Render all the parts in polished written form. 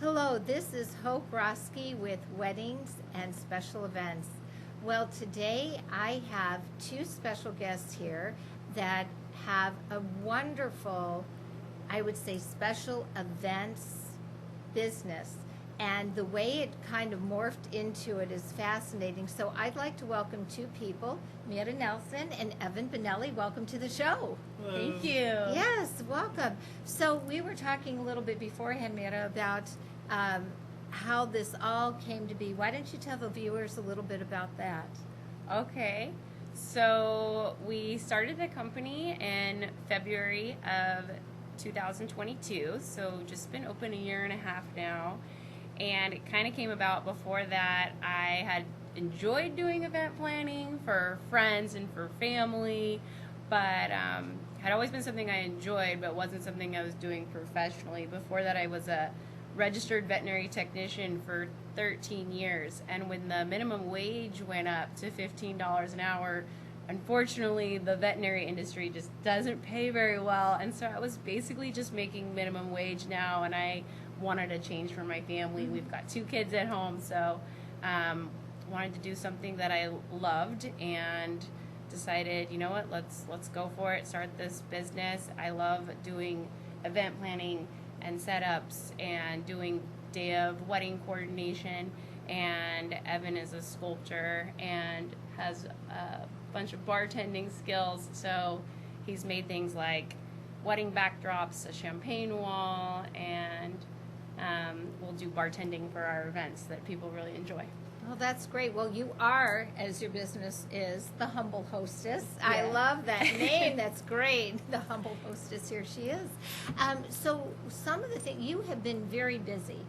Hello, this is Hope Roski with Weddings and Special Events. Well, today I have two special guests here that have a wonderful, I would say, special events business. And the way it kind of morphed into it is fascinating. So I'd like to welcome two people, Mira Nelson and Evan Benelli. Welcome to the show. Thank you. Yes, welcome. So we were talking a little bit beforehand, Mira, about how this all came to be. Why don't you tell the viewers a little bit about that? Okay. So we started the company in February of 2022. So just been open a year and a half now. And it kind of came about before that. I had enjoyed doing event planning for friends and for family, but had always been something I enjoyed, but wasn't something I was doing professionally. Before that, I was a registered veterinary technician for 13 years. And when the minimum wage went up to $15 an hour, unfortunately, the veterinary industry just doesn't pay very well. And so I was basically just making minimum wage now, and I wanted a change for my family. We've got two kids at home, so wanted to do something that I loved and decided, you know what, let's go for it, start this business. I love doing event planning and setups and doing day of wedding coordination, and Evan is a sculptor and has a bunch of bartending skills, so he's made things like wedding backdrops, a champagne wall, and we'll do bartending for our events that people really enjoy. Well, that's great. Well, you are, as your business is, the Humble Hostess. Yeah. I love that name. That's great. The Humble Hostess, here she is. So some of the things, you have been very busy,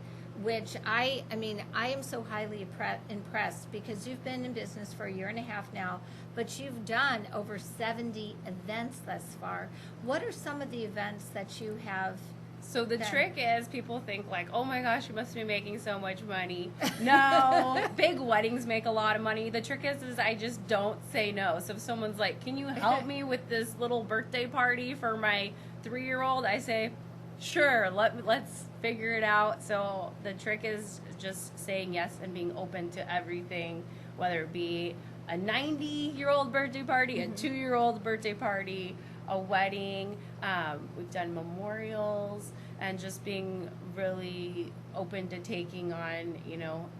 which I am so highly impressed because you've been in business for a year and a half now, but you've done over 70 events thus far. What are some of the events that you have? So the Then. trick is people think like, oh my gosh, you must be making so much money. No, big weddings make a lot of money. The trick is I just don't say no. So if someone's like, can you help me with this little birthday party for my 3-year-old? I say, sure, let's figure it out. So the trick is just saying yes and being open to everything, whether it be a 90-year-old birthday party, a 2-year-old birthday party, a wedding. We've done memorials, and just being really open to taking on,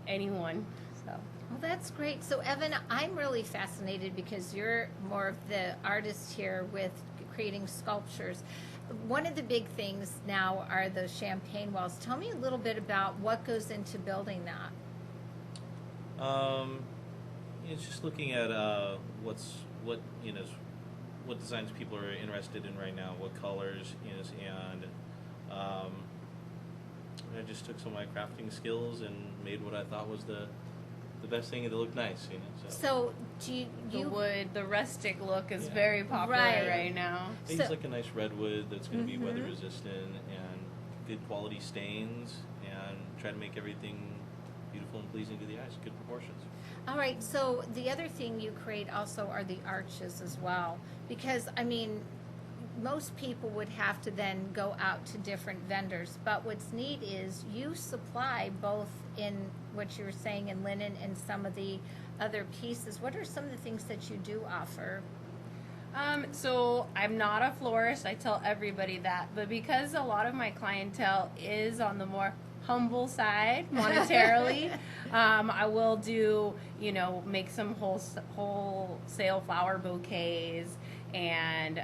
anyone. So. Well, that's great. So, Evan, I'm really fascinated because you're more of the artist here with creating sculptures. One of the big things now are those champagne walls. Tell me a little bit about what goes into building that. It's just looking at what designs people are interested in right now, what colors, and I just took some of my crafting skills and made what I thought was the best thing, and it looked nice, So do The you wood, the rustic look is Yeah. very popular right now. I use like a nice redwood that's going to be Mhm. weather resistant and good quality stains, and try to make everything beautiful and pleasing to the eyes, good proportions. All right, so the other thing you create also are the arches as well, because most people would have to then go out to different vendors, but what's neat is you supply both in what you were saying in linen and some of the other pieces. What are some of the things that you do offer? So I'm not a florist. I tell everybody that, but because a lot of my clientele is on the more humble side monetarily, I will do, make some wholesale flower bouquets and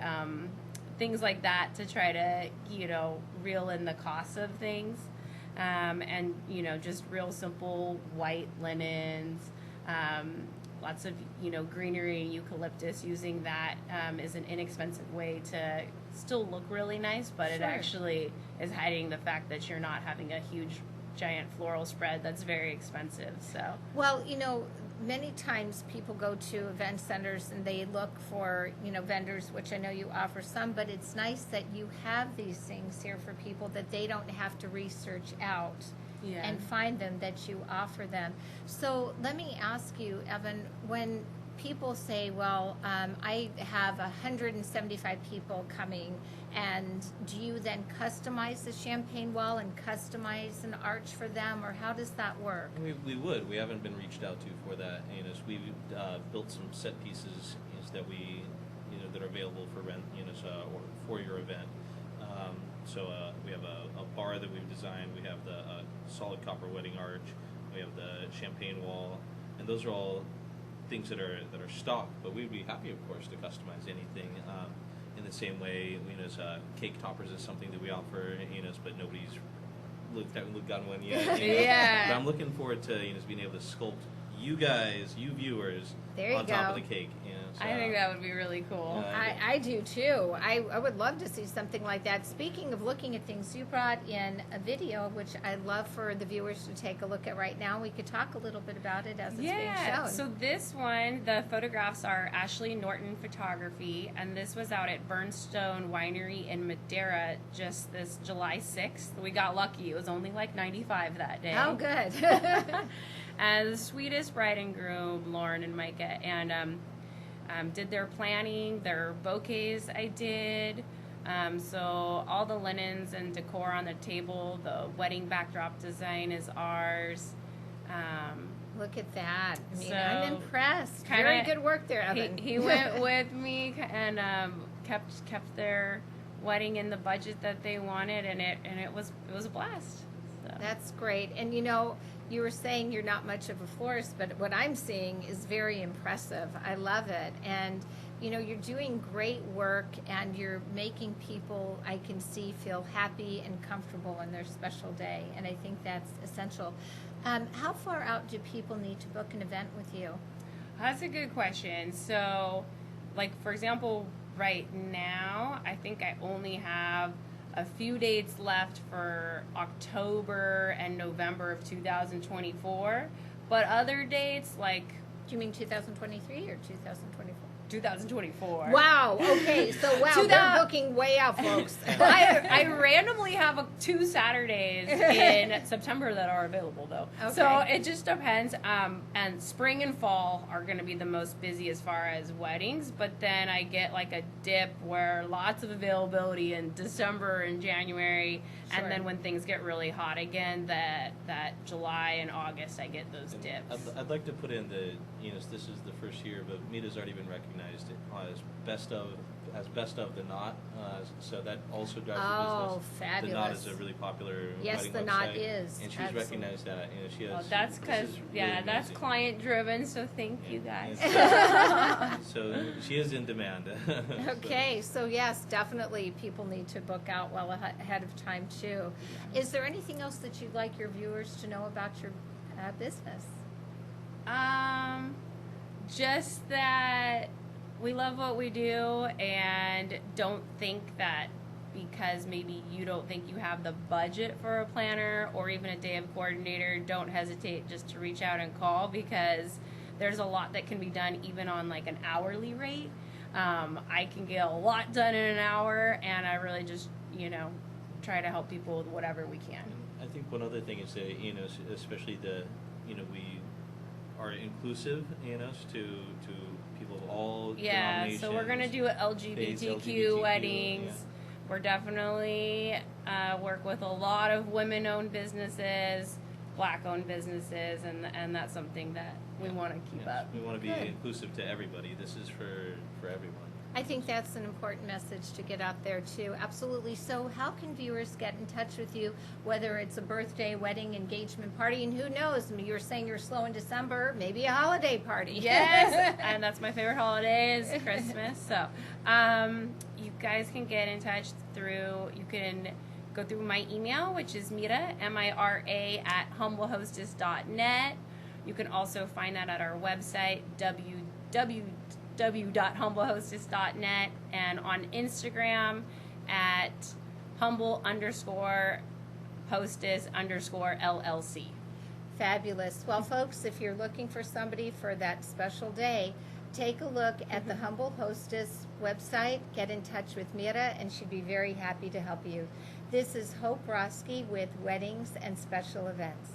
things like that to try to, reel in the cost of things. And, just real simple white linens, lots of, greenery, eucalyptus. Using that is an inexpensive way to still look really nice, but it Sure. actually is hiding the fact that you're not having a huge, giant floral spread that's very expensive. So. Well, many times people go to event centers and they look for, vendors, which I know you offer some, but it's nice that you have these things here for people that they don't have to research out Yeah. and find them, that you offer them. So let me ask you, Evan, when people say, well, I have 175 people coming, and do you then customize the champagne wall and customize an arch for them, or how does that work? We would. We haven't been reached out to for that. So we've built some set pieces that we, that are available for rent, or for your event. We have a bar that we've designed. We have the solid copper wedding arch. We have the champagne wall, and those are all things that are stock. But we'd be happy, of course, to customize anything. In the same way, cake toppers is something that we offer, but nobody's gotten one yet. Yeah. But I'm looking forward to being able to sculpt you guys, you viewers, There you on top go. of the cake. I think that would be really cool. I do too. I would love to see something like that. Speaking of looking at things, you brought in a video, which I'd love for the viewers to take a look at right now. We could talk a little bit about it as it's being shown. So this one, the photographs are Ashley Norton Photography, and this was out at Burnstone Winery in Madeira just this July 6th. We got lucky. It was only like 95 that day. Oh, good. And the sweetest bride and groom, Lauren and Micah, and did their planning, their bouquets I did. So all the linens and decor on the table, the wedding backdrop design is ours. Look at that. I mean, So, I'm impressed. kinda- Very good work there, Evan. He went with me and kept their wedding in the budget that they wanted, and it was a blast. So. That's great. And you were saying you're not much of a florist, but what I'm seeing is very impressive. I love it. And you're doing great work, and you're making people, I can see, feel happy and comfortable on their special day. And I think that's essential. How far out do people need to book an event with you? That's a good question. So, like, for example, right now, I think I only have a few dates left for October and November of 2024. But other dates, like... Do you mean 2023 or 2024? 2024. Wow. Okay. So they're booking way out, folks. I randomly have 2 Saturdays in September that are available, though. Okay. So it just depends. And spring and fall are going to be the most busy as far as weddings. But then I get like a dip where lots of availability in December and January. Sure. And then when things get really hot again, that July and August, I get those dips. I'd like to put in this is the first year, but Mira's already been recognized as best of the Knot, so that also drives the business. Fabulous. The Knot is a really popular Yes, wedding the website, Knot is. and she's Absolutely. recognized that. She has. Well, that's because, this is really that's amazing. client driven, so thank you guys. So she is in demand. Okay, so yes, definitely people need to book out well ahead of time too. Is there anything else that you'd like your viewers to know about your business? Just that we love what we do, and don't think that because maybe you don't think you have the budget for a planner or even a day of coordinator, don't hesitate just to reach out and call, because there's a lot that can be done even on like an hourly rate. I can get a lot done in an hour, and I really just, try to help people with whatever we can. I think one other thing is that, especially we are inclusive, to people of all denominations. So we're going to do LGBTQ weddings. Yeah. We're definitely work with a lot of women-owned businesses, Black-owned businesses, and that's something that we want to keep up. We want to be Good. inclusive to everybody. This is for everyone. I think that's an important message to get out there too. Absolutely. So how can viewers get in touch with you, whether it's a birthday, wedding, engagement party, and who knows, you were saying you're slow in December, maybe a holiday party. Yes, and that's my favorite holiday is Christmas. So you guys can get in touch you can go through my email, which is Mira, Mira, @humblehostess.net. You can also find that at our website, www.humblehostess.net, and on Instagram at humble_hostess_LLC. Fabulous. Well, folks, if you're looking for somebody for that special day, take a look at the Humble Hostess website. Get in touch with Mira, and she'd be very happy to help you. This is Hope Roski with Weddings and Special Events.